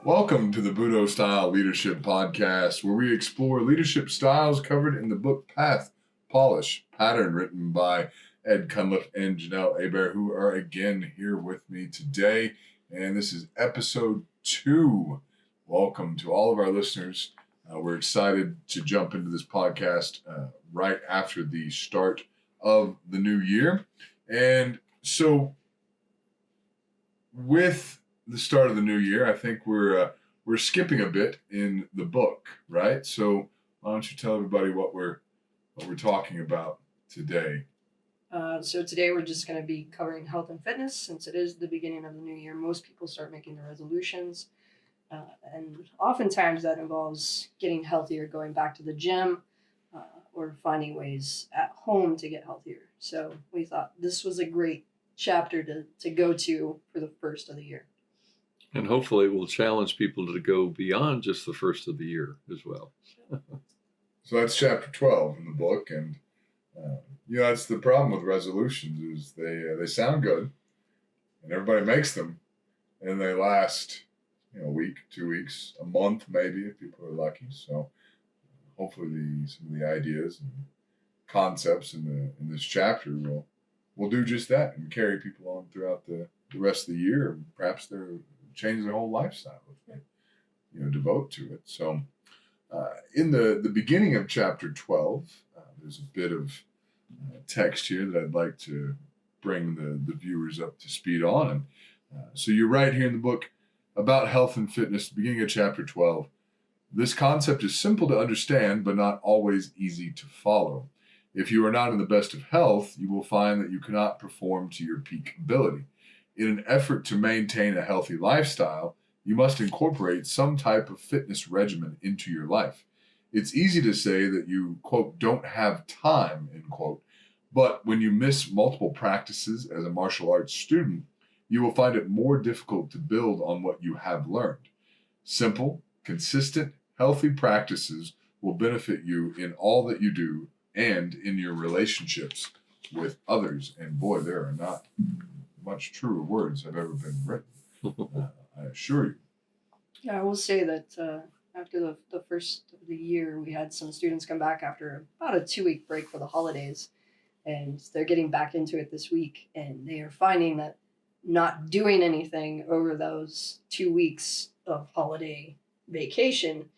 Welcome to the Budo Style Leadership Podcast, where we explore leadership styles covered in the book Path, Polish, Pattern, written by Ed Cunliff and Jeanelle Hebert, who are again here with me today. And this is episode 2. Welcome to all of our listeners. We're excited to jump into this podcast right after the start of the new year. And so with the start of the new year, I think we're skipping a bit in the book, right? So why don't you tell everybody what we're talking about today? So today we're just going to be covering health and fitness, since it is the beginning of the new year. Most people start making their resolutions, and oftentimes that involves getting healthier, going back to the gym, or finding ways at home to get healthier. So we thought this was a great chapter to go to for the first of the year. And hopefully we'll challenge people to go beyond just the first of the year as well. So that's chapter 12 in the book. And, that's the problem with resolutions is they sound good and everybody makes them and they last, a week, 2 weeks, a month, maybe, if people are lucky. So hopefully some of the ideas and concepts in this chapter will do just that and carry people on throughout the rest of the year. And perhaps they're change their whole lifestyle if they, devote to it. So in the beginning of chapter 12, there's a bit of text here that I'd like to bring the viewers up to speed on. And so you write here in the book about health and fitness, beginning of chapter 12. This concept is simple to understand, but not always easy to follow. If you are not in the best of health, you will find that you cannot perform to your peak ability. In an effort to maintain a healthy lifestyle, you must incorporate some type of fitness regimen into your life. It's easy to say that you, quote, don't have time, end quote, but when you miss multiple practices as a martial arts student, you will find it more difficult to build on what you have learned. Simple, consistent, healthy practices will benefit you in all that you do and in your relationships with others. And boy, there are not much truer words have ever been written. I assure you. Yeah, I will say that after the first of the year, we had some students come back after about a 2-week break for the holidays, and they're getting back into it this week, and they are finding that not doing anything over those 2 weeks of holiday vacation,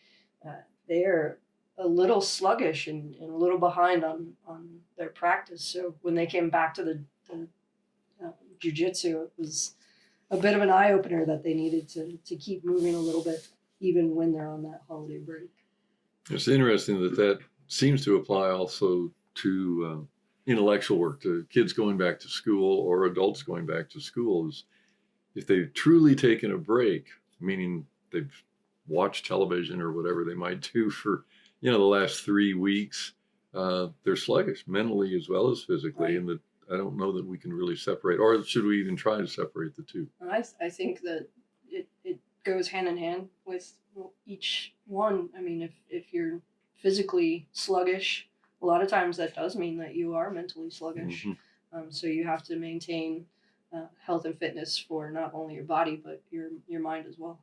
they are a little sluggish and a little behind on their practice. So when they came back to the jiu-jitsu, it was a bit of an eye-opener that they needed to keep moving a little bit even when they're on that holiday break. It's interesting that seems to apply also to intellectual work, to kids going back to school or adults going back to school. Is if they've truly taken a break, meaning they've watched television or whatever they might do for the last 3 weeks, they're sluggish mentally as well as physically. Right. And I don't know that we can really separate, or should we even try to separate the two? I think that it goes hand in hand with each one. I mean, if you're physically sluggish, a lot of times that does mean that you are mentally sluggish. Mm-hmm. So you have to maintain health and fitness for not only your body, but your mind as well.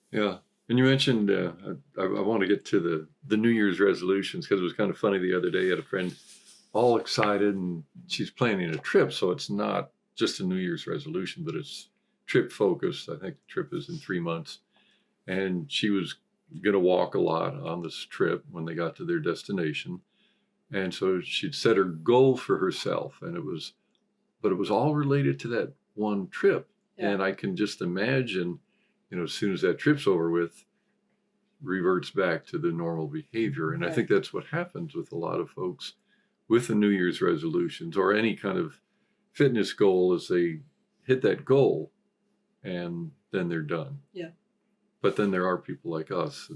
Yeah. And you mentioned, I want to get to the New Year's resolutions, because it was kind of funny the other day. I had a friend all excited, and she's planning a trip. So it's not just a New Year's resolution, but it's trip focused. I think the trip is in 3 months. And she was going to walk a lot on this trip when they got to their destination. And so she'd set her goal for herself, and it was all related to that one trip. Yeah. And I can just imagine, as soon as that trip's over with, reverts back to the normal behavior. And right. I think that's what happens with a lot of folks with the New Year's resolutions or any kind of fitness goal, is they hit that goal and then they're done. Yeah. But then there are people like us,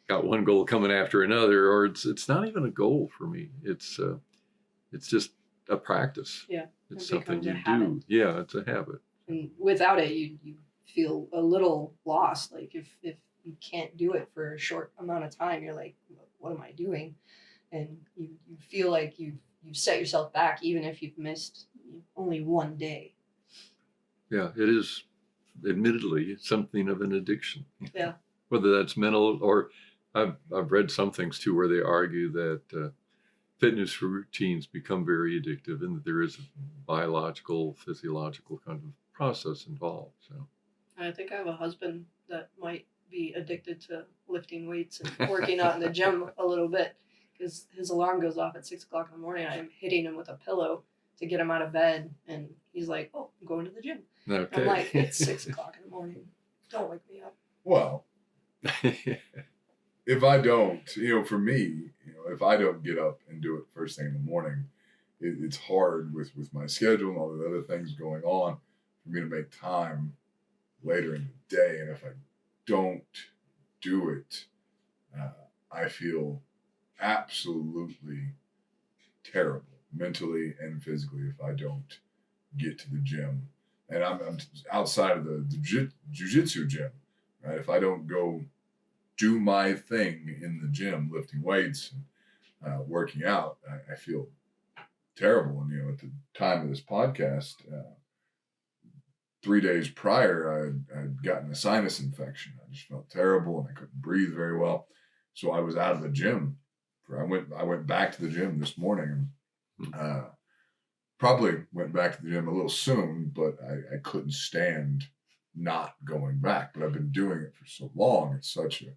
got one goal coming after another, or it's not even a goal for me. It's just a practice. Yeah. It's something you do. Yeah, it's a habit. And without it, you feel a little lost. Like if you can't do it for a short amount of time, you're like, what am I doing? And you feel like you've set yourself back, even if you've missed only one day. Yeah, it is admittedly something of an addiction. Yeah. Whether that's mental or I've read some things too where they argue that fitness routines become very addictive and that there is a biological, physiological kind of process involved. So I think I have a husband that might be addicted to lifting weights and working out in the gym a little bit because his alarm goes off at 6 o'clock in the morning. I'm hitting him with a pillow to get him out of bed, and he's like, "Oh, I'm going to the gym." okay. I'm like, "It's 6 o'clock in the morning. Don't wake me up." Well, if I don't, for me, if I don't get up and do it first thing in the morning, it's hard with my schedule and all the other things going on for me to make time later in the day. And if I don't do it, I feel absolutely terrible mentally and physically if I don't get to the gym. And I'm outside of the jiu-jitsu gym, right? If I don't go do my thing in the gym, lifting weights and working out, I feel terrible. And, at the time of this podcast, 3 days prior, I'd gotten a sinus infection. I just felt terrible and I couldn't breathe very well. So I was out of the gym. I went back to the gym this morning and probably went back to the gym a little soon, but I couldn't stand not going back. But I've been doing it for so long. It's such a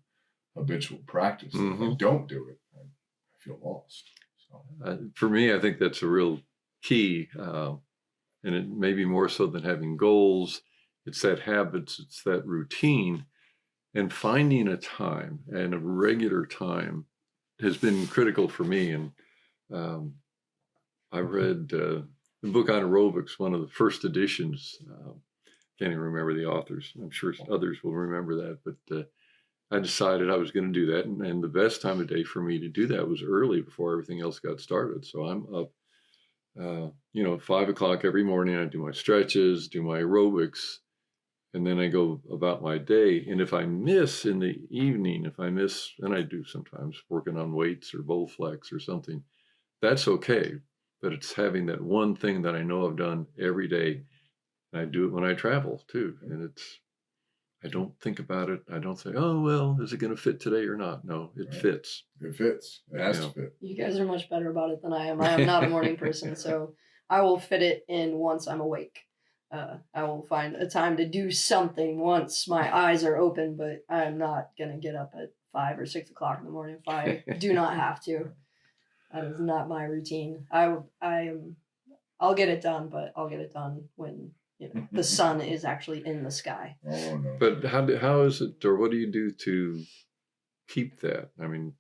habitual practice. If I don't do it, I feel lost. So. For me, I think that's a real key. And it may be more so than having goals. It's that habits, it's that routine, and finding a time and a regular time has been critical for me. And I read the book on aerobics, one of the first editions. Can't even remember the authors. I'm sure others will remember that, but I decided I was going to do that. And the best time of day for me to do that was early before everything else got started. So I'm up 5 o'clock every morning. I do my stretches, do my aerobics, and then I go about my day. And if I miss in the evening, and I do sometimes working on weights or Bowflex or something, that's okay. But it's having that one thing that I know I've done every day. And I do it when I travel too. And I don't think about it. I don't say, oh, well, is it going to fit today or not? No, it fits. It fits. It has to fit. You guys are much better about it than I am. I am not a morning person, so I will fit it in once I'm awake. I will find a time to do something once my eyes are open, but I'm not going to get up at 5 or 6 o'clock in the morning if I do not have to. That is not my routine. I'll get it done, but I'll get it done when the sun is actually in the sky. Oh, no. But how is it, or what do you do to keep that? I mean,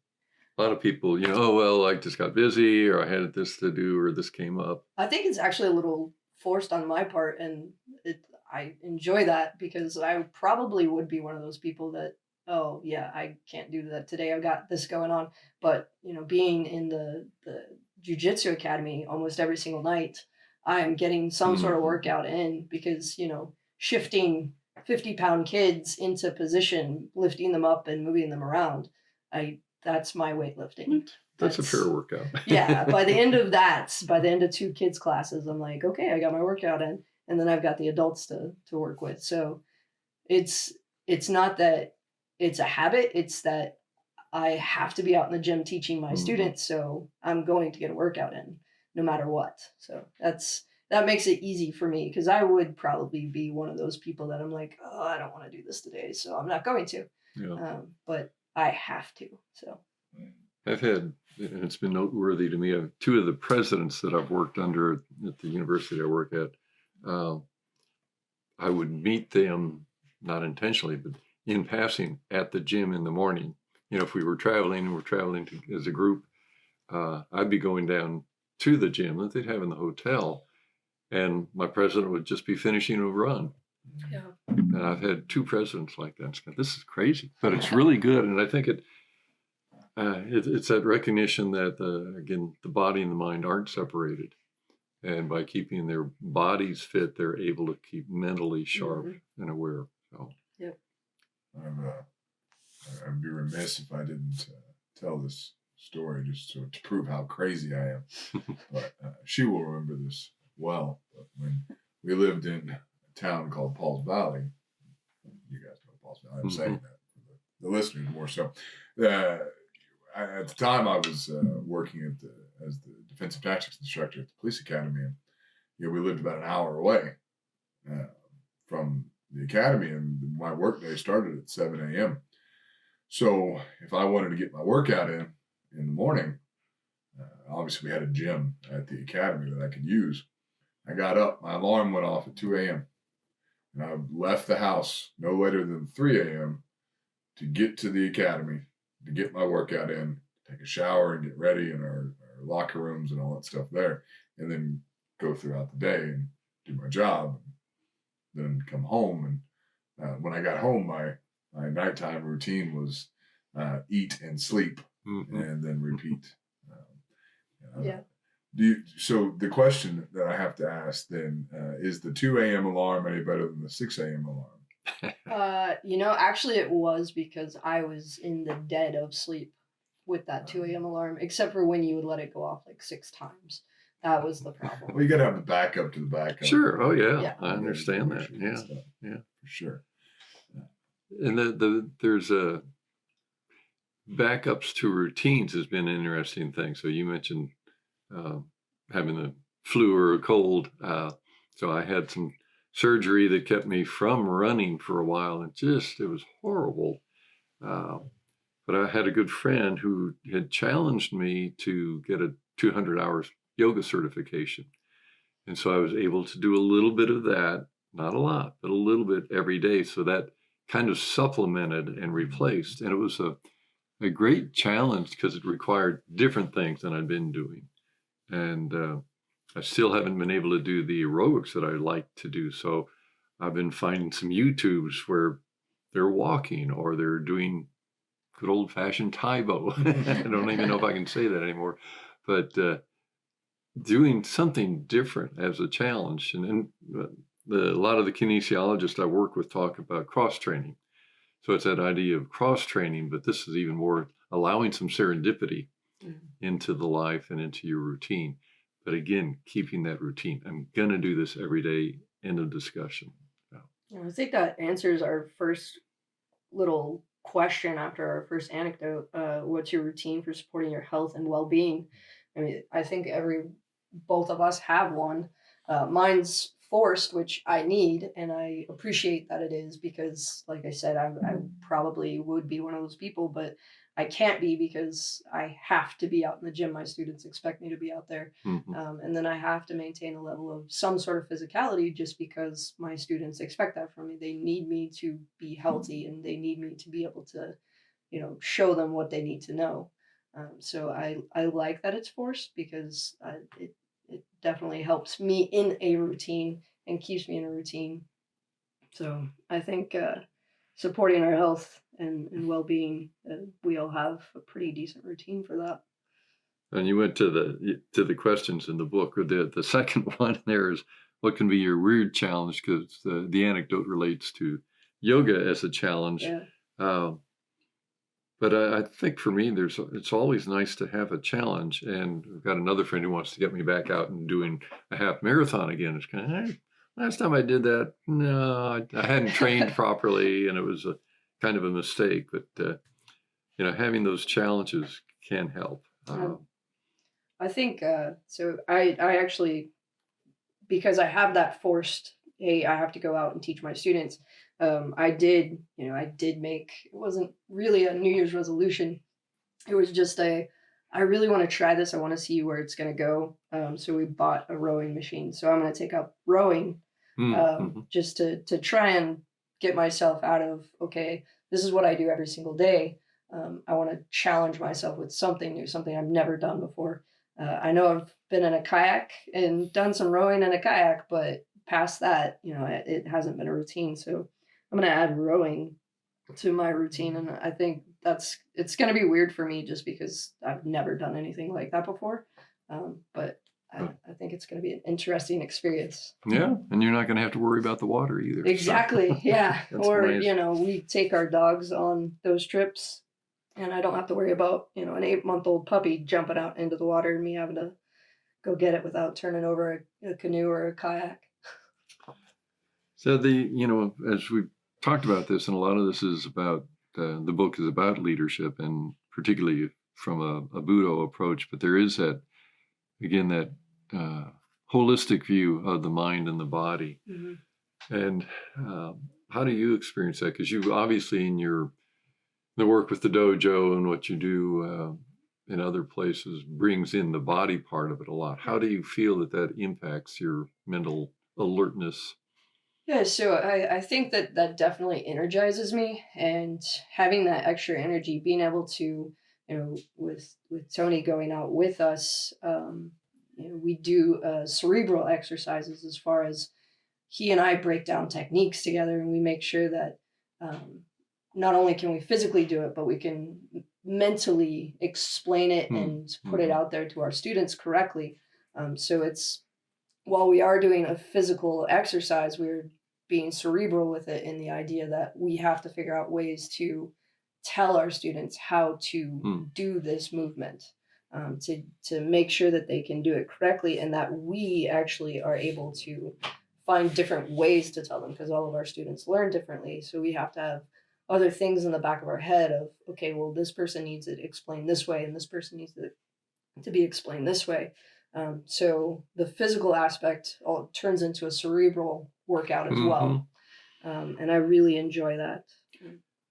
a lot of people, oh, well, I just got busy, or I had this to do, or this came up. I think it's actually a little forced on my part, and I enjoy that because I probably would be one of those people that, oh, yeah, I can't do that today. I've got this going on. But, being in the jiu-jitsu academy almost every single night, I'm getting some sort of workout in because, shifting 50-pound kids into position, lifting them up and moving them around, that's my weightlifting. That's a fair workout. Yeah. By the end of 2 kids classes, I'm like, okay, I got my workout in, and then I've got the adults to work with. So it's not that it's a habit. It's that I have to be out in the gym teaching my students. So I'm going to get a workout in no matter what. So that makes it easy for me because I would probably be one of those people that I'm like, oh, I don't want to do this today, so I'm not going to. Yeah. But I have to. So I've had, and it's been noteworthy to me, 2 of the presidents that I've worked under at the university I work at, I would meet them, not intentionally, but in passing at the gym in the morning. If we were traveling and we're traveling as a group, I'd be going down to the gym that they'd have in the hotel, and my president would just be finishing a run. yeah. And I've had 2 presidents like that. This is crazy, but it's really good. And I think it's that recognition that, again, the body and the mind aren't separated. And by keeping their bodies fit, they're able to keep mentally sharp and aware. So. Yep. I'd be remiss if I didn't tell this story just to prove how crazy I am. But she will remember this well. But when we lived in a town called Pauls Valley, ourselves. I'm saying that for the listeners more so. At the time, I was working as the defensive tactics instructor at the police academy, and we lived about an hour away from the academy, and my work day started at 7 a.m. So if I wanted to get my workout in the morning, obviously we had a gym at the academy that I could use. I got up, my alarm went off at 2 a.m. and I left the house no later than 3 a.m. to get to the academy, to get my workout in, take a shower and get ready in our locker rooms and all that stuff there, and then go throughout the day and do my job, and then come home. And when I got home, my nighttime routine was eat and sleep, and then repeat. Yeah. So the question that I have to ask then is the 2 a.m. alarm any better than the 6 a.m. alarm? Actually it was, because I was in the dead of sleep with that 2 a.m. alarm, except for when you would let it go off like 6 times. That was the problem. Well, you got to have the backup to the backup. Sure. Oh yeah. Yeah. I understand that. Yeah. Yeah. For sure. And there's backups to routines has been an interesting thing. So you mentioned having the flu or a cold. So I had some surgery that kept me from running for a while, and it was horrible. But I had a good friend who had challenged me to get a 200 hours yoga certification. And so I was able to do a little bit of that, not a lot, but a little bit every day. So that kind of supplemented and replaced. And it was a great challenge because it required different things than I'd been doing. And I still haven't been able to do the aerobics that I like to do. So I've been finding some YouTubes where they're walking or they're doing good old fashioned Taibo. I don't even know if I can say that anymore, but doing something different as a challenge. And a lot of the kinesiologists I work with talk about cross training. So it's that idea of cross training, but this is even more allowing some serendipity into the life and into your routine. But again, keeping that routine. I'm going to do this every day in a discussion. Yeah, I think that answers our first little question after our first anecdote. What's your routine for supporting your health and well-being? I mean, I think both of us have one. Mine's forced, which I need, and I appreciate that it is, because like I said, I probably would be one of those people, but I can't be because I have to be out in the gym. My students expect me to be out there. And then I have to maintain a level of some sort of physicality just because my students expect that from me. They need me to be healthy, and they need me to be able to, show them what they need to know. So I like that it's forced, because it definitely helps me in a routine and keeps me in a routine. So I think supporting our health and well-being, we all have a pretty decent routine for that. And you went to the questions in the book. Or the second one there is, what can be your weird challenge? Because the anecdote relates to yoga as a challenge. Yeah. But I think for me, it's always nice to have a challenge. And I've got another friend who wants to get me back out and doing a half marathon again. It's kind of, last time I did that, no, I hadn't trained properly, and it was kind of a mistake. But having those challenges can help. I think so. I actually, because I have that forced, hey, I have to go out and teach my students. I did make, it wasn't really a New Year's resolution. It was just I really want to try this. I want to see where it's going to go. So we bought a rowing machine. So I'm going to take up rowing just to try and get myself out of, okay, this is what I do every single day. I want to challenge myself with something new, something I've never done before. I know I've been in a kayak and done some rowing in a kayak, but past that, it hasn't been a routine. So I'm going to add rowing to my routine. And I think it's going to be weird for me just because I've never done anything like that before. But I think it's going to be an interesting experience. Yeah. And you're not going to have to worry about the water either. Exactly. So. Yeah. Or, nice. We take our dogs on those trips, and I don't have to worry about, an 8-month-old puppy jumping out into the water and me having to go get it without turning over a canoe or a kayak. So as we talked about this, and a lot of this is about the book is about leadership, and particularly from a Budo approach. But there is that, again, that holistic view of the mind and the body. Mm-hmm. And how do you experience that? Because you obviously in the work with the dojo and what you do in other places brings in the body part of it a lot. How do you feel that impacts your mental alertness? Yeah, so I think that definitely energizes me, and having that extra energy, being able to, with Tony going out with us, we do cerebral exercises as far as he and I break down techniques together, and we make sure that not only can we physically do it, but we can mentally explain it and put it out there to our students correctly. So it's, while we are doing a physical exercise, we're being cerebral with it, in the idea that we have to figure out ways to tell our students how to do this movement, to make sure that they can do it correctly, and that we actually are able to find different ways to tell them, because all of our students learn differently. So we have to have other things in the back of our head of, okay, well, this person needs it explained this way, and this person needs it to be explained this way. So the physical aspect all turns into a cerebral workout as well. And I really enjoy that.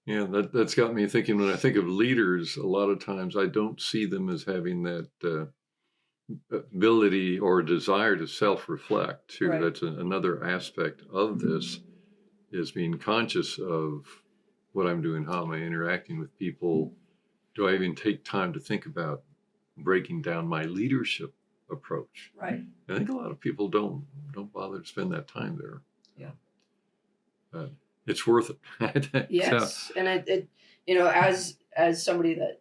Yeah, that's got me thinking. When I think of leaders, a lot of times I don't see them as having that ability or desire to self-reflect too. Right. That's another aspect of this, is being conscious of what I'm doing, how am I interacting with people. Do I even take time to think about breaking down my leadership approach? Right. I think a lot of people don't bother to spend that time there. Yeah. It's worth it. Yes. So, and it as somebody that,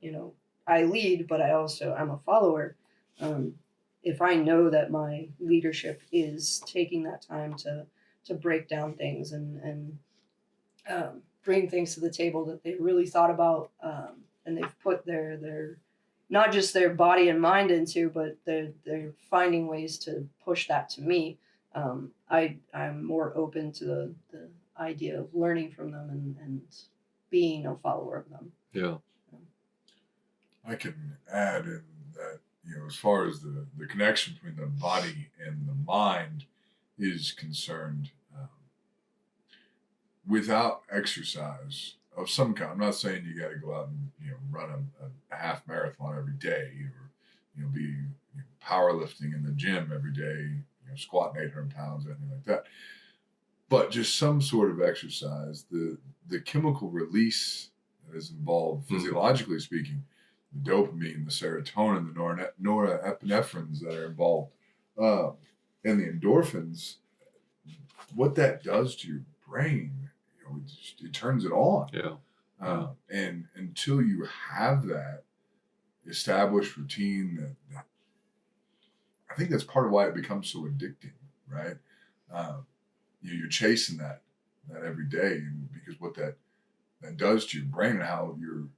I lead, but I'm a follower. If I know that my leadership is taking that time to break down things and bring things to the table that they really thought about, and they've put their not just their body and mind into, but they're finding ways to push that to me. I'm more open to the idea of learning from them and being a follower of them. Yeah. I can add in that, as far as the connection between the body and the mind is concerned, without exercise of some kind, I'm not saying you got to go out and run a half marathon every day, or be powerlifting in the gym every day, squatting 800 pounds, anything like that. But just some sort of exercise, the chemical release that is involved, physiologically speaking, the dopamine, the serotonin, the norepinephrines that are involved, and the endorphins, what that does to your brain, it turns it on. Yeah. And until you have that established routine, that I think that's part of why it becomes so addicting, right? You're chasing that every day, and because what that does to your brain and how your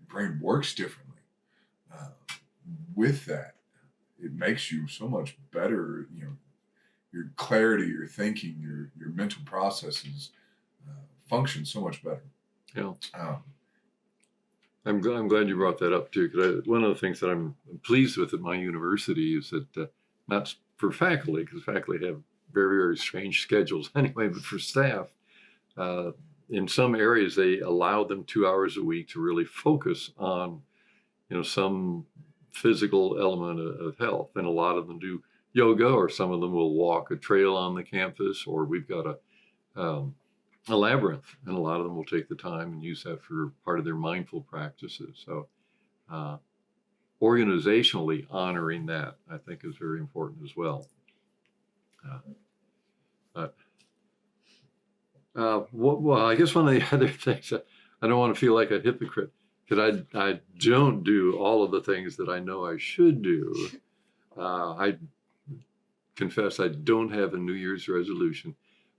brain works differently. With that, it makes you so much better. Your clarity, your thinking, your mental processes function so much better. Yeah. I'm glad you brought that up too, because one of the things that I'm pleased with at my university is that not for faculty, because faculty have very, very strange schedules anyway, but for staff, in some areas they allow them 2 hours a week to really focus on, some physical element of health, and a lot of them do yoga, or some of them will walk a trail on the campus, or we've got a labyrinth, and a lot of them will take the time and use that for part of their mindful practices. So organizationally honoring that, I think, is very important as well. Well, I guess one of the other things, I don't want to feel like a hypocrite, because I don't do all of the things that I know I should do. I confess I don't have a New Year's resolution,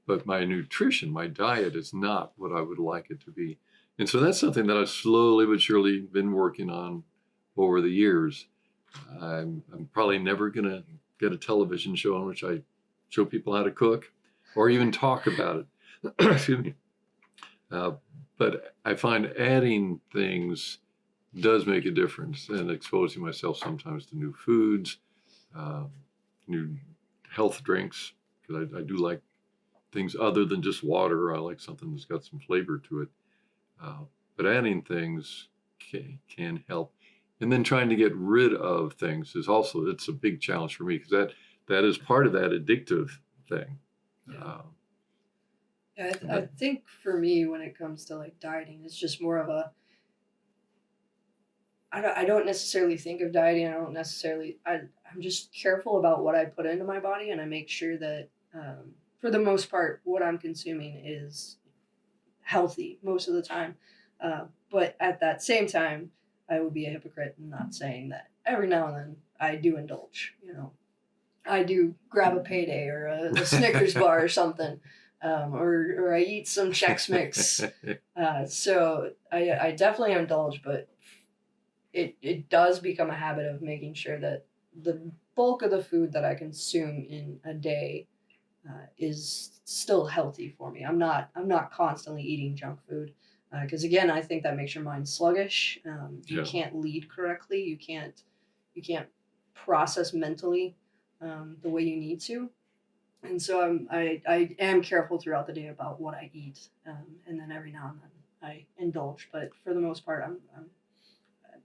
but my nutrition, my diet is not what I would like it to be. And so that's something that I've slowly but surely been working on over the years. I'm probably never going to get a television show in which I show people how to cook or even talk about it. Excuse me. But I find adding things does make a difference, and exposing myself sometimes to new foods, uh, new health drinks, because I do like things other than just water. I like something that's got some flavor to it. But adding things can help. And then trying to get rid of things is also, it's a big challenge for me, because that is part of that addictive thing. Yeah. I think for me, when it comes to like dieting, it's just more of a, I don't necessarily think of dieting. I'm just careful about what I put into my body, and I make sure that, for the most part, what I'm consuming is healthy most of the time. But at that same time, I would be a hypocrite in not saying that every now and then I do indulge. I do grab a payday or a Snickers bar or something, or I eat some Chex Mix. So I definitely indulge, but it does become a habit of making sure that the bulk of the food that I consume in a day is still healthy for me. I'm not constantly eating junk food, because again, I think that makes your mind sluggish. You can't lead correctly. You can't process mentally the way you need to. And so I am careful throughout the day about what I eat, and then every now and then I indulge. But for the most part,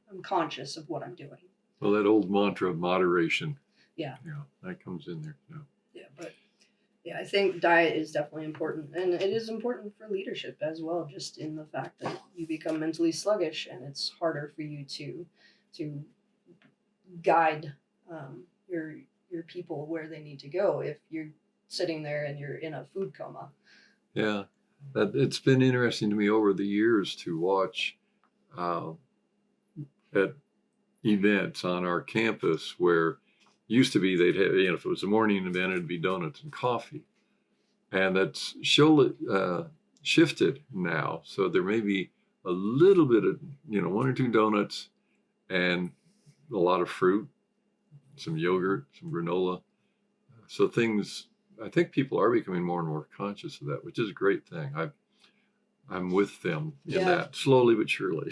I'm conscious of what I'm doing. Well, that old mantra of moderation. Yeah. Yeah, that comes in there. Yeah. Yeah, but yeah, I think diet is definitely important, and it is important for leadership as well. Just in the fact that you become mentally sluggish, and it's harder for you to guide your people where they need to go if you're sitting there and you're in a food coma. Yeah, it's been interesting to me over the years to watch at events on our campus where used to be they'd have, if it was a morning event, it'd be donuts and coffee, and that's shifted now. So there may be a little bit of, one or two donuts and a lot of fruit, some yogurt, some granola. So things, I think people are becoming more and more conscious of that, which is a great thing. I'm with them in that, slowly but surely.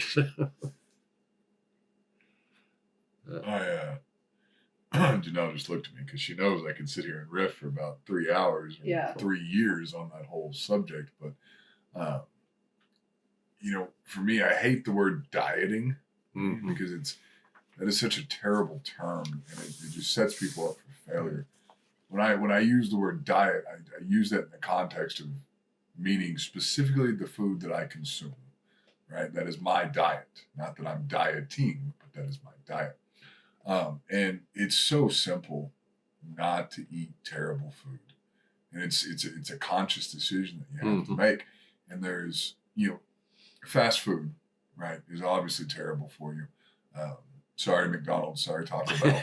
Jeanelle just looked at me because she knows I can sit here and riff for about 3 hours or 3 years on that whole subject. But, for me, I hate the word dieting because that is such a terrible term, and it just sets people up for failure. When I use the word diet, I use that in the context of meaning specifically the food that I consume, right? That is my diet. Not that I'm dieting, but that is my diet. And it's so simple not to eat terrible food. And it's a conscious decision that you have to make. And there's, fast food, right, is obviously terrible for you. Sorry, McDonald's. Sorry, Taco Bell.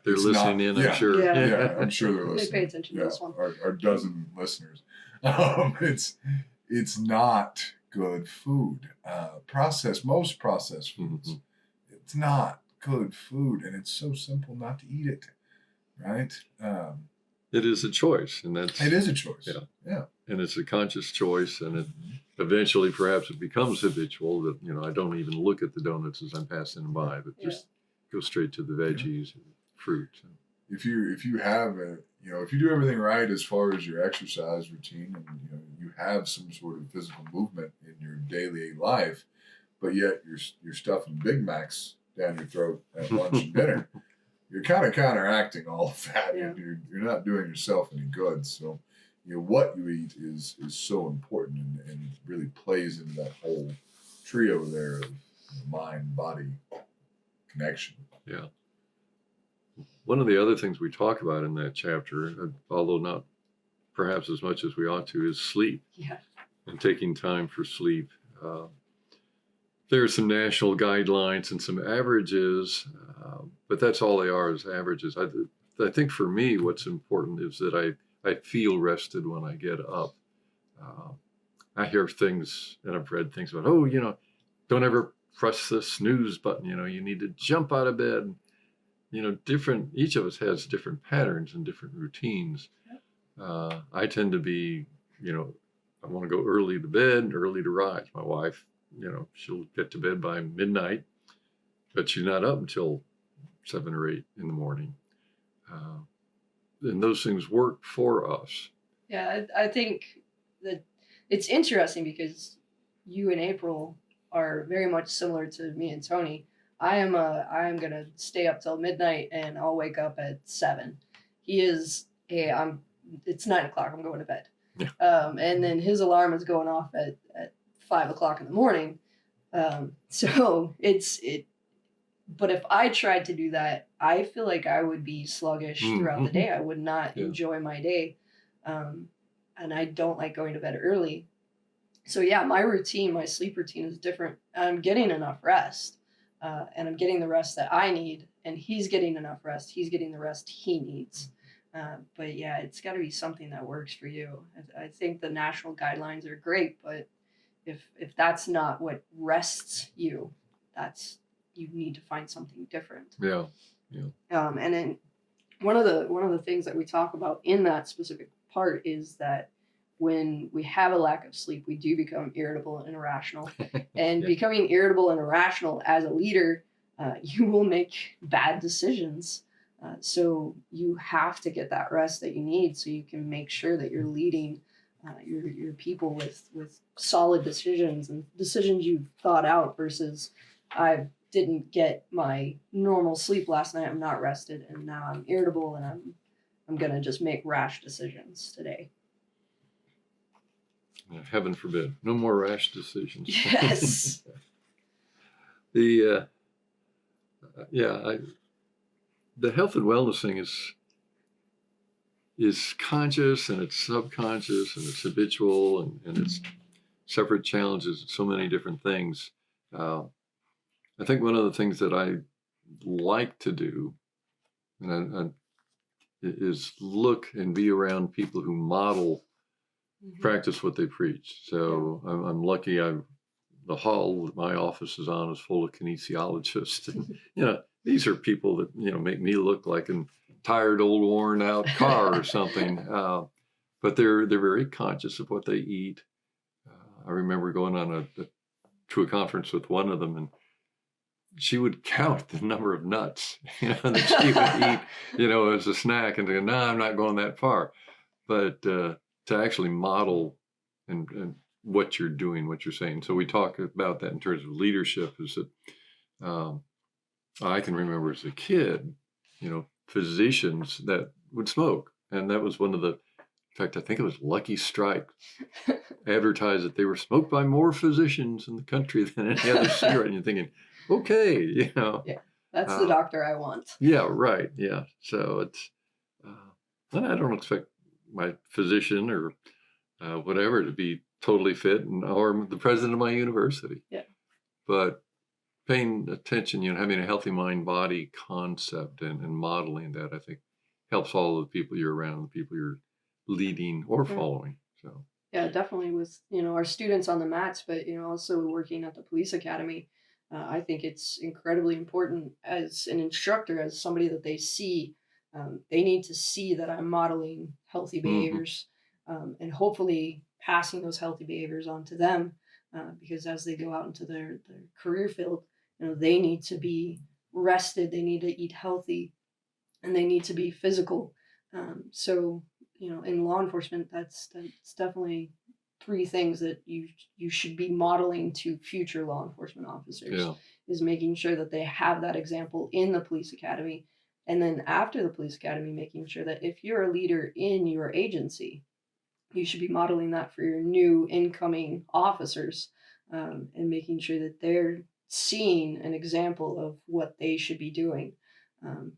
They're listening in, I'm sure. Yeah, I'm sure they're listening. They pay attention to this one. Our dozen listeners. It's not good food. Most processed foods. It's not good food, and it's so simple not to eat it, right? It is a choice, and it is a choice. Yeah. And it's a conscious choice, and it eventually perhaps it becomes habitual that I don't even look at the donuts as I'm passing them by, but just go straight to the veggies and fruit. If you have if you do everything right as far as your exercise routine, and you have some sort of physical movement in your daily life, but yet you're stuffing Big Macs down your throat at lunch and dinner, you're kind of counteracting all of that, and you're not doing yourself any good. So, what you eat is so important and really plays into that whole trio there of mind-body connection. Yeah. One of the other things we talk about in that chapter, although not perhaps as much as we ought to, is sleep. Yeah. And taking time for sleep. There are some national guidelines and some averages, but that's all they are, is averages. I think for me, what's important is that I feel rested when I get up. I hear things, and I've read things about, don't ever press the snooze button. You need to jump out of bed. Each of us has different patterns and different routines. I tend to be, I want to go early to bed, early to rise. My wife, she'll get to bed by midnight, but she's not up until 7 or 8 in the morning. And those things work for us. Yeah, I think that it's interesting because you and April are very much similar to me and Tony. I am gonna stay up till midnight and I'll wake up at 7. He is, hey, it's 9 o'clock. I'm going to bed. Yeah. And then his alarm is going off at 5 o'clock in the morning. So but if I tried to do that, I feel like I would be sluggish throughout the day. I would not enjoy my day. And I don't like going to bed early. So yeah, my sleep routine is different. I'm getting enough rest, and I'm getting the rest that I need, and he's getting enough rest. He's getting the rest he needs. But yeah, it's got to be something that works for you. I think the national guidelines are great, but if that's not what rests you, you need to find something different. Yeah. And then one of the things that we talk about in that specific part is that when we have a lack of sleep, we do become irritable and irrational. And becoming irritable and irrational as a leader, you will make bad decisions. So you have to get that rest that you need so you can make sure that you're leading your people with solid decisions and decisions you've thought out versus I didn't get my normal sleep last night. I'm not rested and now I'm irritable and I'm going to just make rash decisions today. Heaven forbid. No more rash decisions. Yes. The health and wellness thing is conscious and it's subconscious and it's habitual and it's separate challenges, so many different things. I think one of the things that I like to do is look and be around people who model, practice what they preach. So I'm lucky. The hall that my office is on is full of kinesiologists. And, these are people that, make me look like a tired, old, worn out car or something. But they're very conscious of what they eat. I remember going on to a conference with one of them, and she would count the number of nuts, that she would eat, as a snack, and go, no, I'm not going that far. But to actually model and what you're doing, what you're saying. So we talk about that in terms of leadership. Is that I can remember as a kid, physicians that would smoke, and that was one of the. In fact, I think it was Lucky Strike advertised that they were smoked by more physicians in the country than any other cigarette. And you're thinking, okay, Yeah, that's the doctor I want. Yeah, right. Yeah. So it's, and I don't expect my physician or whatever to be totally fit or the president of my university. Yeah. But paying attention, having a healthy mind body concept and modeling that, I think helps all of the people you're around, the people you're leading or following. So yeah, definitely with our students on the mats, but also working at the police academy. I think it's incredibly important as an instructor, as somebody that they see. They need to see that I'm modeling healthy behaviors, and hopefully passing those healthy behaviors on to them, because as they go out into their career field, they need to be rested, they need to eat healthy, and they need to be physical. So in law enforcement, that's definitely 3 things that you should be modeling to future law enforcement officers. Is making sure that they have that example in the police academy, and then after the police academy, making sure that if you're a leader in your agency, you should be modeling that for your new incoming officers, and making sure that they're seeing an example of what they should be doing,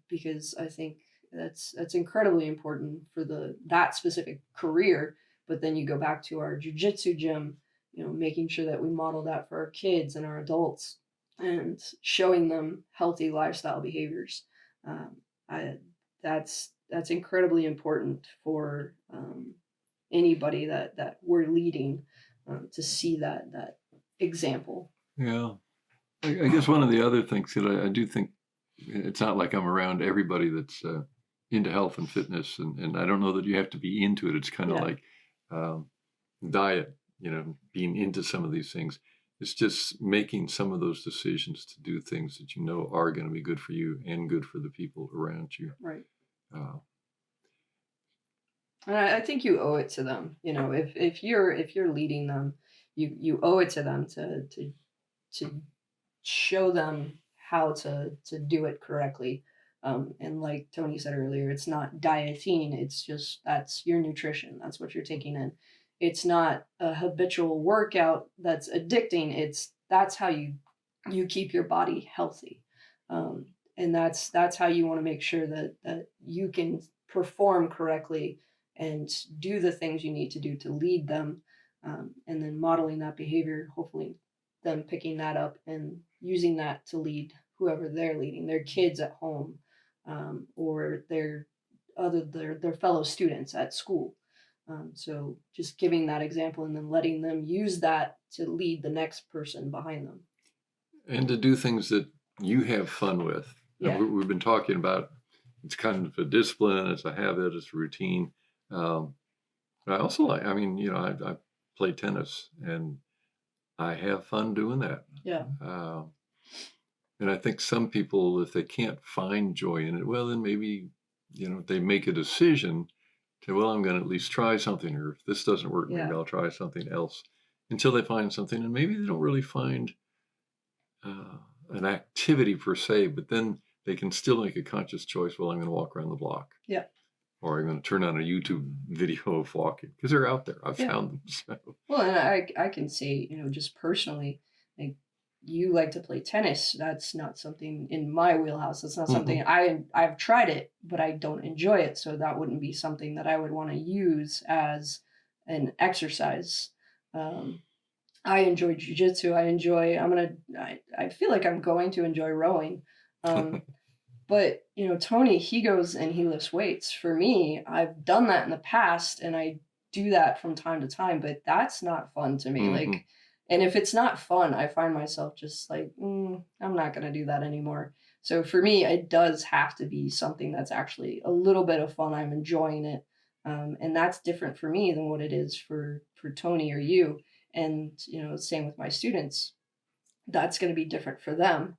because I think that's incredibly important for that specific career. But then you go back to our jiu-jitsu gym, making sure that we model that for our kids and our adults and showing them healthy lifestyle behaviors. That's incredibly important for anybody that we're leading, to see that example. Yeah. I guess one of the other things that I do think, it's not like I'm around everybody that's into health and fitness, and I don't know that you have to be into it. It's kind of like, diet, being into some of these things. It's just making some of those decisions to do things that are going to be good for you and good for the people around you. Right. Uh, And I think you owe it to them. If you're leading them, you owe it to them to show them how to do it correctly. And like Tony said earlier, it's not dieting. It's just, that's your nutrition. That's what you're taking in. It's not a habitual workout that's addicting. That's how you keep your body healthy. And that's how you want to make sure that you can perform correctly and do the things you need to do to lead them. And then modeling that behavior, hopefully them picking that up and using that to lead whoever they're leading, their kids at home, or their fellow students at school. So just giving that example and then letting them use that to lead the next person behind them. And to do things that you have fun with. Yeah. We've been talking about, it's kind of a discipline, it's a habit, it's a routine. I also I play tennis and I have fun doing that. Yeah. And I think some people, if they can't find joy in it, well, then maybe, they make a decision to, well, I'm going to at least try something, or if this doesn't work, maybe I'll try something else, until they find something. And maybe they don't really find an activity per se, but then they can still make a conscious choice. Well, I'm going to walk around the block. Yeah. Or I'm going to turn on a YouTube video of walking, because they're out there. I've found them. So. Well, and I can say, just personally, like, you like to play tennis. That's not something in my wheelhouse. That's not something I've tried it, but I don't enjoy it. So that wouldn't be something that I would want to use as an exercise. I enjoy jiu-jitsu. I feel like I'm going to enjoy rowing. But, Tony, he goes and he lifts weights. For me, I've done that in the past and I do that from time to time, but that's not fun to me. Mm-hmm. And if it's not fun, I find myself just like, I'm not going to do that anymore. So for me, it does have to be something that's actually a little bit of fun. I'm enjoying it. And that's different for me than what it is for Tony or you. And, same with my students. That's going to be different for them.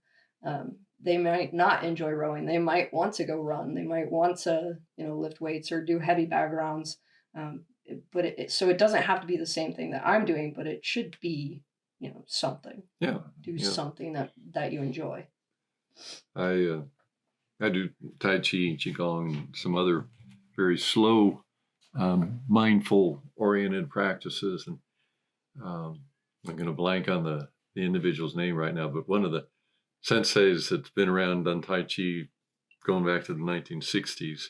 They might not enjoy rowing. They might want to go run. They might want to, lift weights or do heavy bag rounds. But so it doesn't have to be the same thing that I'm doing, but it should be, something. Yeah. Do something that you enjoy. I do Tai Chi, Qigong, and some other very slow, mindful oriented practices. And I'm going to blank on the individual's name right now, but one of the senseis that's been around on Tai Chi going back to the 1960s.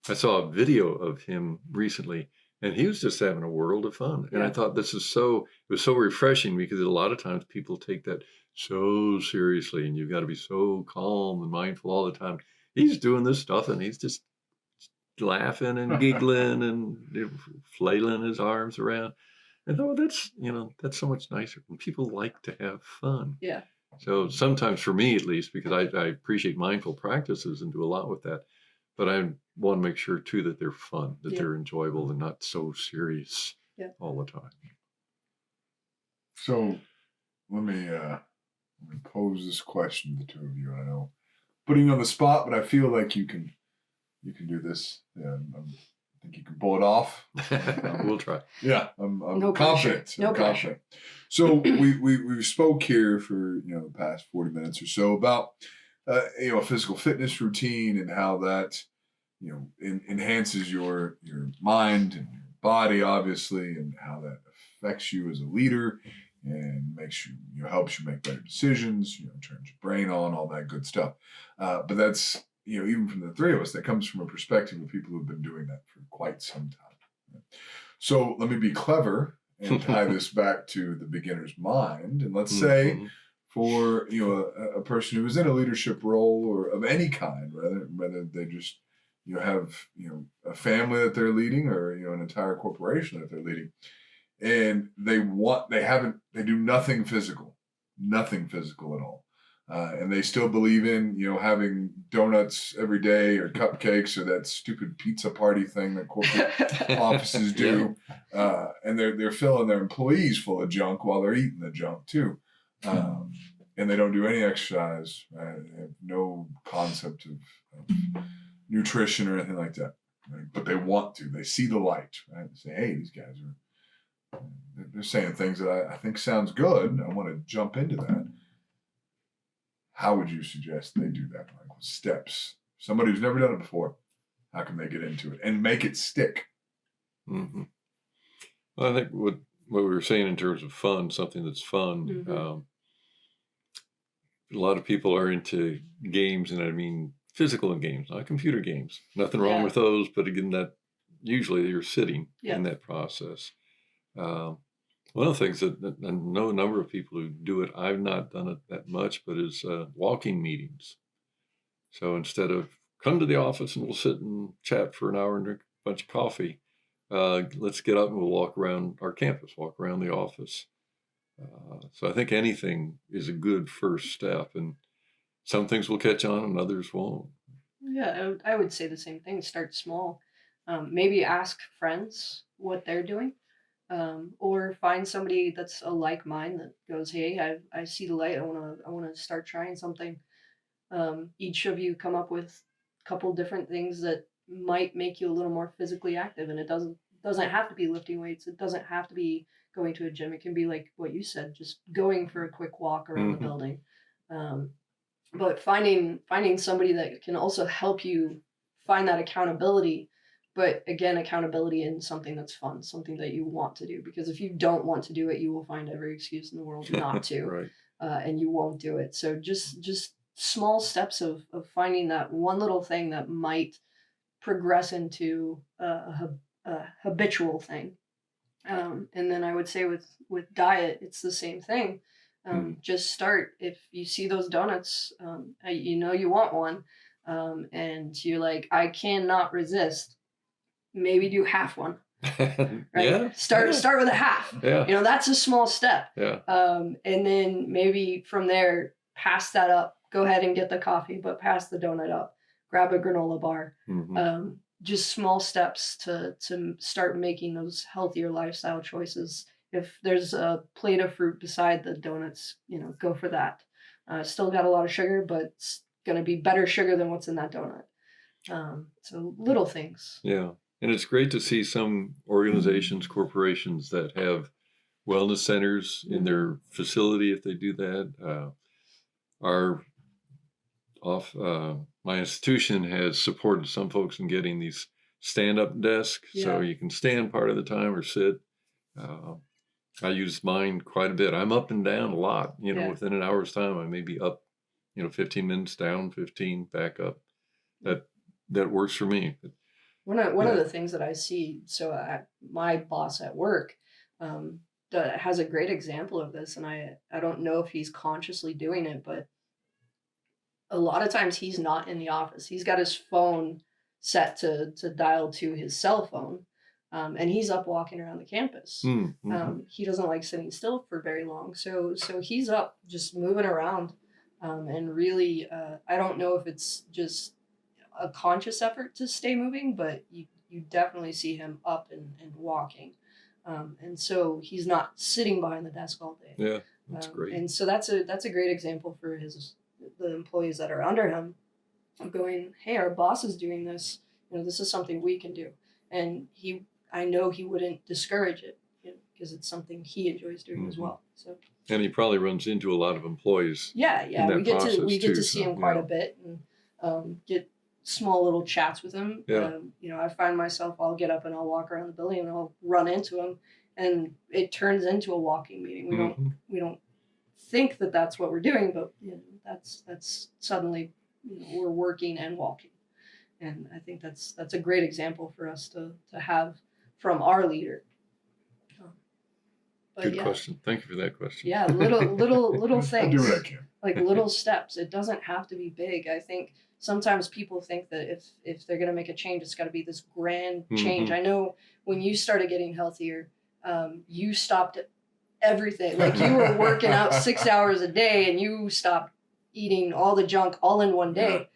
I saw a video of him recently, and he was just having a world of fun. And I thought it was so refreshing, because a lot of times people take that so seriously, and you've got to be so calm and mindful all the time. He's doing this stuff and he's just laughing and giggling and flailing his arms around. And I thought, that's so much nicer when people like to have fun. Yeah. So sometimes, for me at least, because I appreciate mindful practices and do a lot with that, but I want to make sure too that they're fun, that they're enjoyable and not so serious all the time. So let me pose this question to the two of you. I know, putting you on the spot, but I feel like you can do this. Yeah, I think you can pull it off. We'll try. Yeah, I'm no confident. Pressure. No pressure. So we spoke here for the past 40 minutes or so about a physical fitness routine and how that enhances your mind and your body, obviously, and how that affects you as a leader and makes you helps you make better decisions. Turns your brain on, all that good stuff. But that's even from the three of us, that comes from a perspective of people who've been doing that for quite some time. So let me be clever and tie this back to the beginner's mind. And let's say for a person who is in a leadership role or of any kind, whether they just have a family that they're leading or an entire corporation that they're leading, and they do nothing physical at all. and they still believe in, having donuts every day or cupcakes or that stupid pizza party thing that corporate offices do. And they're filling their employees full of junk while they're eating the junk too. And they don't do any exercise. They have no concept of nutrition or anything like that. Right? But they want to. They see the light. Right? They say, hey, these guys they're saying things that I think sounds good. I want to jump into that. How would you suggest they do that? Like what steps? Somebody who's never done it before, how can they get into it and make it stick? Mm-hmm. Well, I think what we were saying in terms of fun, something that's fun. Mm-hmm. A lot of people are into games, and I mean physical games, not computer games. Nothing wrong with those, but again, that usually you're sitting in that process. One of the things that I know a number of people who do it, I've not done it that much, but is walking meetings. So instead of come to the office and we'll sit and chat for an hour and drink a bunch of coffee, let's get up and we'll walk around our campus, walk around the office. So I think anything is a good first step, and some things will catch on and others won't. Yeah, I would say the same thing. Start small. Maybe ask friends what they're doing. Or find somebody that's a like mind that goes, hey, I see the light. I want to start trying something. Each of you come up with a couple different things that might make you a little more physically active, and it doesn't have to be lifting weights. It doesn't have to be going to a gym. It can be like what you said, just going for a quick walk around the building. But finding somebody that can also help you find that accountability. But again, accountability in something that's fun, something that you want to do. Because if you don't want to do it, you will find every excuse in the world not to, right. And you won't do it. So just small steps of finding that one little thing that might progress into a habitual thing. And then I would say with diet, it's the same thing. Just start. If you see those donuts, you want one, and you're like, I cannot resist. Maybe do half one, right? Yeah. Start with a half. Yeah. That's a small step. Yeah. And then maybe from there, pass that up. Go ahead and get the coffee, but pass the donut up. Grab a granola bar. Mm-hmm. Just small steps to start making those healthier lifestyle choices. If there's a plate of fruit beside the donuts, go for that. Still got a lot of sugar, but it's going to be better sugar than what's in that donut. So little things. Yeah. And it's great to see some organizations, corporations that have wellness centers in their facility if they do that. My institution has supported some folks in getting these stand-up desks, so you can stand part of the time or sit. I use mine quite a bit. I'm up and down a lot. Within an hour's time, I may be up, 15 minutes down, 15 back up. That works for me. One of the things that I see, so my boss at work has a great example of this, and I don't know if he's consciously doing it, but a lot of times he's not in the office. He's got his phone set to dial to his cell phone, and he's up walking around the campus. He doesn't like sitting still for very long, so he's up just moving around, and really, I don't know if it's just a conscious effort to stay moving, but you definitely see him up and walking. And so he's not sitting behind the desk all day. Yeah, that's great. And so that's a great example for the employees that are under him of going, hey, our boss is doing this. This is something we can do. And I know he wouldn't discourage it because it's something he enjoys doing as well. So. And he probably runs into a lot of employees. Yeah. We get to see him quite a bit and get small little chats with him. I find myself, I'll get up and I'll walk around the building and I'll run into him, and it turns into a walking meeting. We don't think that that's what we're doing, but that's suddenly we're working and walking, and I think that's a great example for us to have from our leader. Good question. Thank you for that question. Yeah, little things. I do what I can. Like little steps. It doesn't have to be big. I think sometimes people think that if they're going to make a change, it's got to be this grand change. I know when you started getting healthier, you stopped everything. Like you were working out 6 hours a day and you stopped eating all the junk all in one day,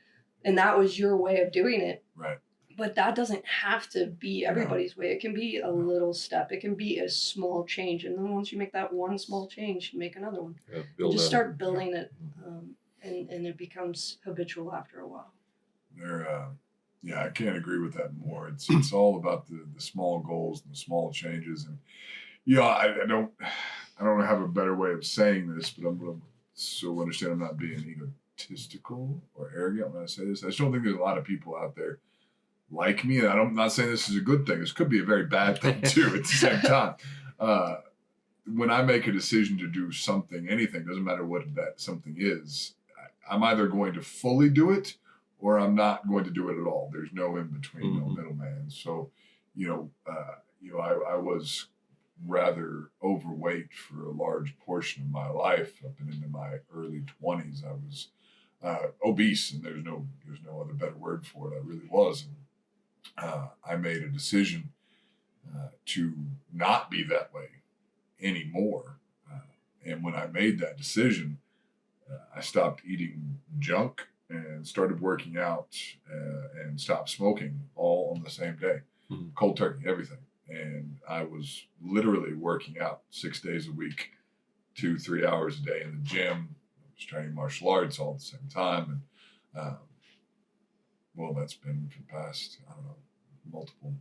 and that was your way of doing it. Right. But that doesn't have to be everybody's way. It can be a little step. It can be a small change. And then once you make that one small change, you make another one. Yeah, You just start building it, and it becomes habitual after a while. I can't agree with that more. It's all about the small goals and the small changes. And I don't have a better way of saying this, but I'm going to understand I'm not being egotistical or arrogant when I say this. I just don't think there's a lot of people out there like me, and I'm not saying this is a good thing. This could be a very bad thing too at the same time. When I make a decision to do something, anything, doesn't matter what that something is, I'm either going to fully do it or I'm not going to do it at all. There's no in between, no middleman. So, I was rather overweight for a large portion of my life. Up and into my early 20s, I was obese, and there's no other better word for it. I really was. And, I made a decision to not be that way anymore. And when I made that decision, I stopped eating junk and started working out and stopped smoking all on the same day. Cold turkey, everything. And I was literally working out 6 days a week, 2-3 hours a day in the gym. I was training martial arts all at the same time. And that's been for the past, multiple.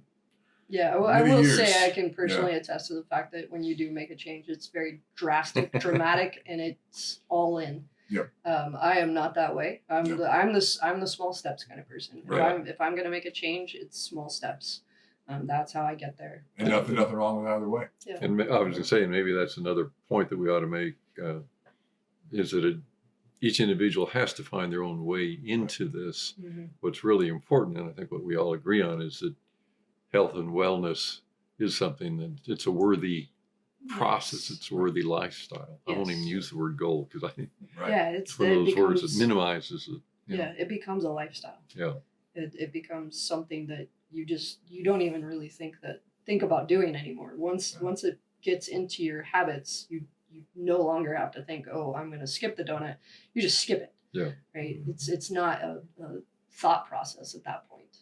Yeah, well, I will say I can personally attest to the fact that when you do make a change, it's very drastic, dramatic, and it's all in. Yep. I am not that way. I'm the small steps kind of person. Right. If I'm gonna make a change, it's small steps. That's how I get there. And nothing wrong with either way. Yeah. And I was going to say, maybe that's another point that we ought to make, is that each individual has to find their own way into this. What's really important, and I think what we all agree on, is that health and wellness is something that it's a worthy process. It's a worthy lifestyle. I won't even use the word goal because I think it's one of those words that minimizes it. It becomes a lifestyle. Yeah. It becomes something that you don't even really think about doing anymore. Once it gets into your habits, you no longer have to think, oh, I'm going to skip the donut. You just skip it. Yeah. Right. It's not a thought process at that point.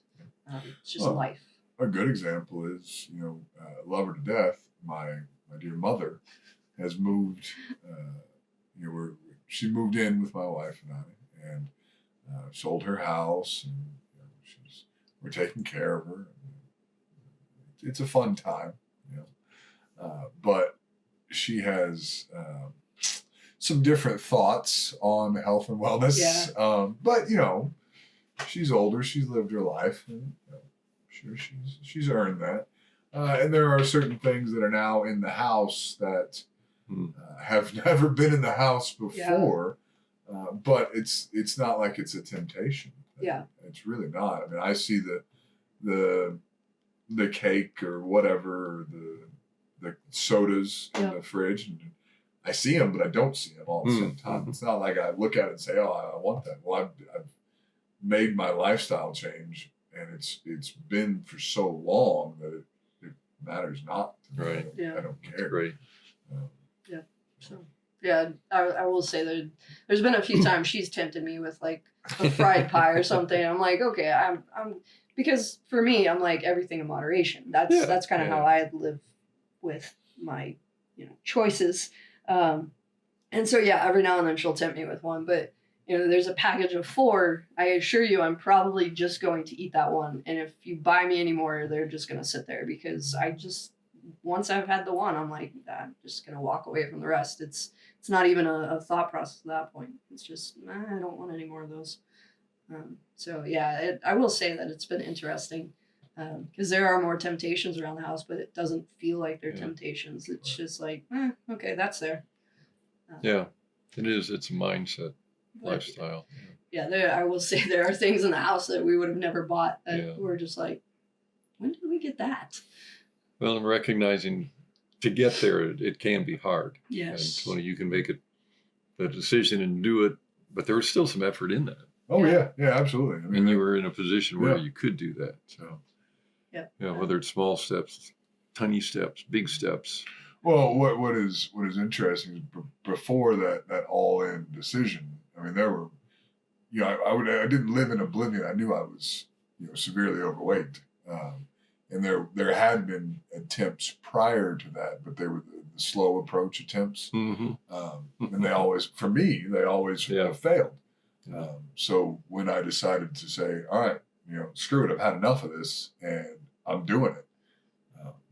It's just life. A good example is, love her to death. My dear mother has moved. She moved in with my wife and I, and sold her house, and we're taking care of her. It's a fun time, but she has some different thoughts on health and wellness. Yeah. But she's older. She's lived her life, and sure she's earned that. And there are certain things that are now in the house that have never been in the house before. But it's not like it's a temptation. Yeah. It's really not. I mean, I see the cake or whatever, the sodas in the fridge, and I see them, but I don't see them all at the same time. It's not like I look at it and say, "Oh, I want that." Well, I've made my lifestyle change, and it's been for so long that it matters not to me. Right. I don't care. Great. So I will say that there's been a few times she's tempted me with like a fried pie or something. I'm like, okay, I'm because for me, I'm like everything in moderation. That's kind of how I live with my choices. And so every now and then she'll tempt me with one, but there's a package of 4. I assure you, I'm probably just going to eat that one. And if you buy me any more, they're just going to sit there because once I've had the one, I'm like, I'm just going to walk away from the rest. It's not even a thought process at that point. It's just, I don't want any more of those. I will say that it's been interesting because there are more temptations around the house, but it doesn't feel like they're temptations. It's just like, okay, that's there. It is. It's a mindset, lifestyle. I will say there are things in the house that we would have never bought that we're just like, when did we get that? Well, I'm recognizing to get there, it can be hard. Yes. And Tony, you can make a decision and do it, but there was still some effort in that. Oh yeah, absolutely. I mean, and you were in a position where you could do that. So, whether it's small steps, tiny steps, big steps. Well, what is interesting is before that all in decision, I mean, there were, I didn't live in oblivion. I knew I was, severely overweight. And there had been attempts prior to that, but they were the slow approach attempts. Mm-hmm. And they always Yeah. failed. So when I decided to say, all right, screw it, I've had enough of this and I'm doing it.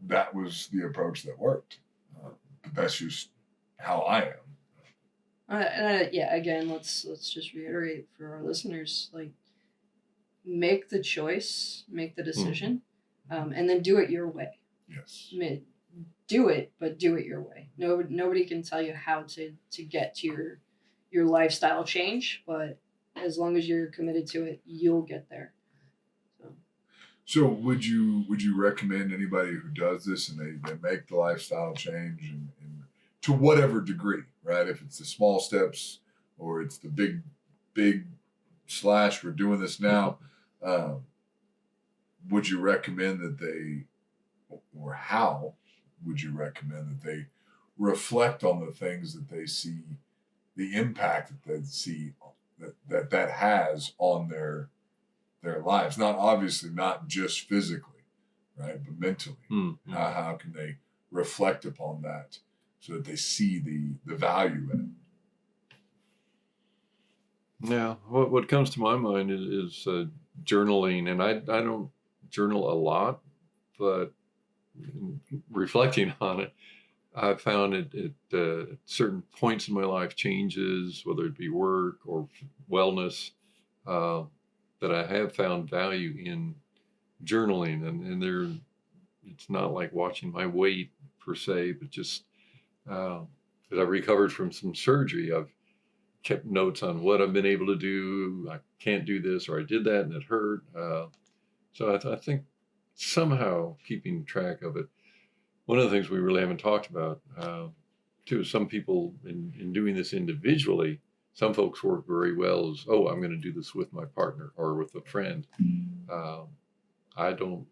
That was the approach that worked. But that's just how I am. Again, let's just reiterate for our listeners, like, make the choice, make the decision, and then do it your way. Yes. Do it, but do it your way. Nobody can tell you how to get to your lifestyle change, but as long as you're committed to it, you'll get there. So would you recommend anybody who does this and they make the lifestyle change and to whatever degree, right? If it's the small steps or it's the big slash, we're doing this now, would you recommend that they, or how would you recommend that they reflect on the things that they see, the impact that they see that has on their lives? Not just physically, right, but mentally. Mm-hmm. How can they reflect upon that so that they see the value in it? Yeah, what comes to my mind is journaling, and I don't journal a lot, but reflecting on it, I found it at certain points in my life, changes, whether it be work or wellness, that I have found value in journaling, and it's not like watching my weight per se, but just as I recovered from some surgery, I've kept notes on what I've been able to do. I can't do this, or I did that and it hurt. So I think somehow keeping track of it. One of the things we really haven't talked about, too, some people in doing this individually, some folks work very well as, I'm going to do this with my partner or with a friend. I don't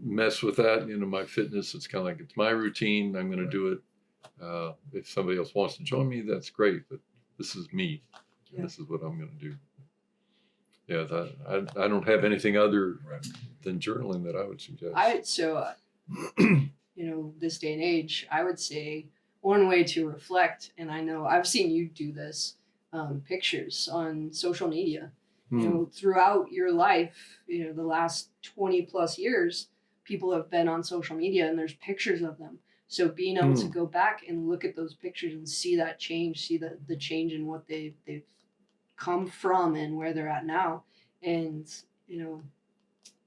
mess with that. My fitness, it's kind of like, it's my routine. I'm going to do it. If somebody else wants to join me, that's great. But this is me. And this is what I'm going to do. Yeah, I don't have anything other than journaling that I would suggest. This day and age, I would say one way to reflect, and I know I've seen you do this, pictures on social media. Throughout your life, the last 20 plus years, people have been on social media and there's pictures of them. So being able to go back and look at those pictures and see that change, see the change in what they've come from and where they're at now. And,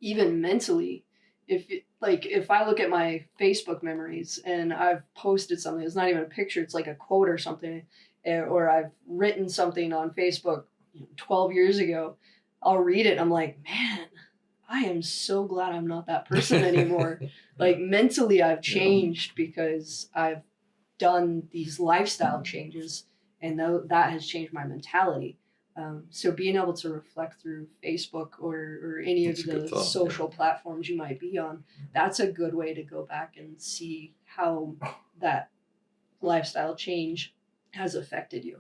even mentally, if I look at my Facebook memories and I've posted something, it's not even a picture, it's like a quote or something, or I've written something on Facebook 12 years ago, I'll read it and I'm like, man, I am so glad I'm not that person anymore. Like, mentally I've changed because I've done these lifestyle changes, and that has changed my mentality. So being able to reflect through Facebook or any of the social platforms you might be on, that's a good way to go back and see how that lifestyle change has affected you.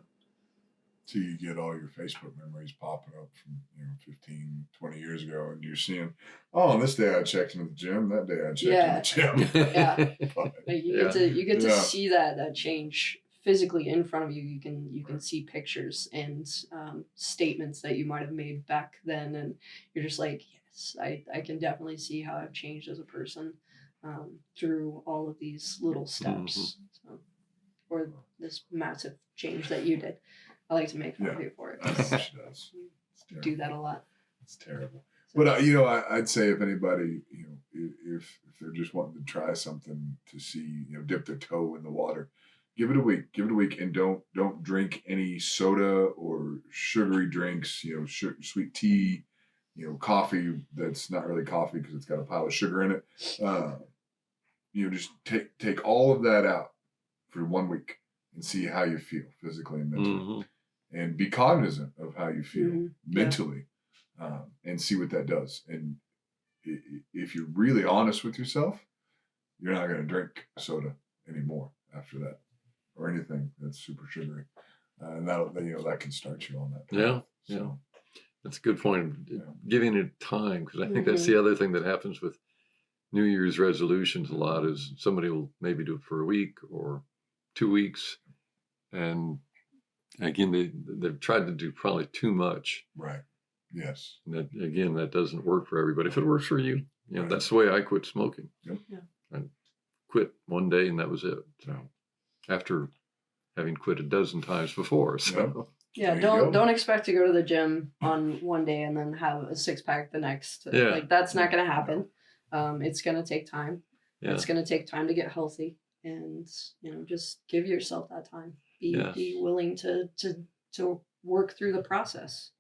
So you get all your Facebook memories popping up from 15, 20 years ago, and you're seeing, on this day I checked into the gym, that day I checked in the gym. Yeah. You get to see that change physically in front of you. You can see pictures and statements that you might have made back then, and you're just like, yes, I can definitely see how I've changed as a person through all of these little steps, or this massive change that you did. I like to make fun of you for it. She does. Do that a lot. It's terrible. But I'd say if anybody, if they're just wanting to try something to see, dip their toe in the water, give it a week, and don't drink any soda or sugary drinks, sweet tea, coffee that's not really coffee because it's got a pile of sugar in it. Just take all of that out for 1 week and see how you feel physically and mentally, and be cognizant of how you feel mentally, and see what that does. And if you're really honest with yourself, you're not going to drink soda anymore after that, or anything that's super sugary. and that can start you on that path. Yeah, So, yeah. That's a good point. Yeah. Giving it time, because I think that's the other thing that happens with New Year's resolutions a lot is somebody will maybe do it for a week or 2 weeks. And again, they've tried to do probably too much. right. Yes. And that doesn't work for everybody. If it works for you, Right. that's the way I quit smoking. Yep. Yeah. I quit one day and that was it. So after having quit a dozen times before. So Yeah, There you go. don't expect to go to the gym on one day and then have a 6-pack the next. Yeah. Like that's not going to happen. It's going to take time. yeah. It's going to take time to get healthy, and just give yourself that time. Be willing to work through the process.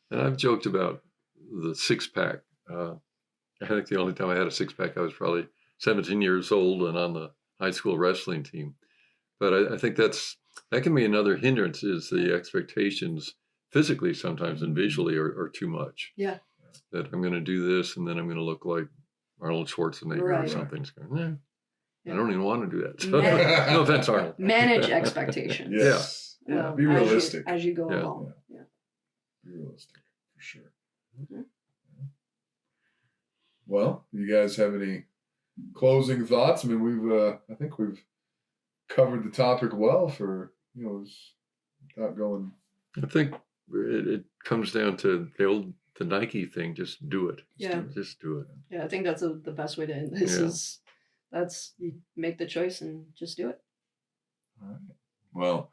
And I've joked about the 6-pack. I think the only time I had a 6-pack, I was probably 17 years old and on the high school wrestling team. But I think that can be another hindrance, is the expectations physically sometimes and visually are too much. Yeah. That I'm going to do this and then I'm going to look like Arnold Schwarzenegger or Right. something. It's going, Yeah. I don't even want to do that. So, Man- no offense, Arnold. Manage expectations. Yes. Yeah. Be realistic. as you go Yeah. along. Yeah. Be realistic, for sure. Mhm. Well, you guys have any closing thoughts? I mean, I think we've covered the topic well for, without going. I think it comes down to the Nike thing. Just do it. Just do it. Yeah, I think that's the best way to end this. Yeah. You make the choice and just do it. All right. Well,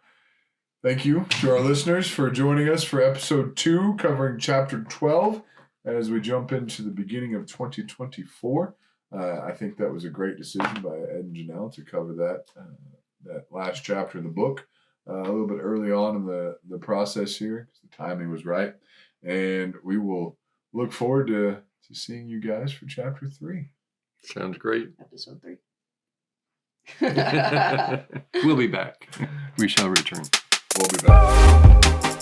thank you to our listeners for joining us for episode 2, covering chapter 12. As we jump into the beginning of 2024, I think that was a great decision by Ed and Jeanelle to cover that last chapter in the book a little bit early on in the process here, because the timing was right. And we will look forward to seeing you guys for chapter 3. Sounds great. Episode 3. We'll be back. We shall return. We'll be back.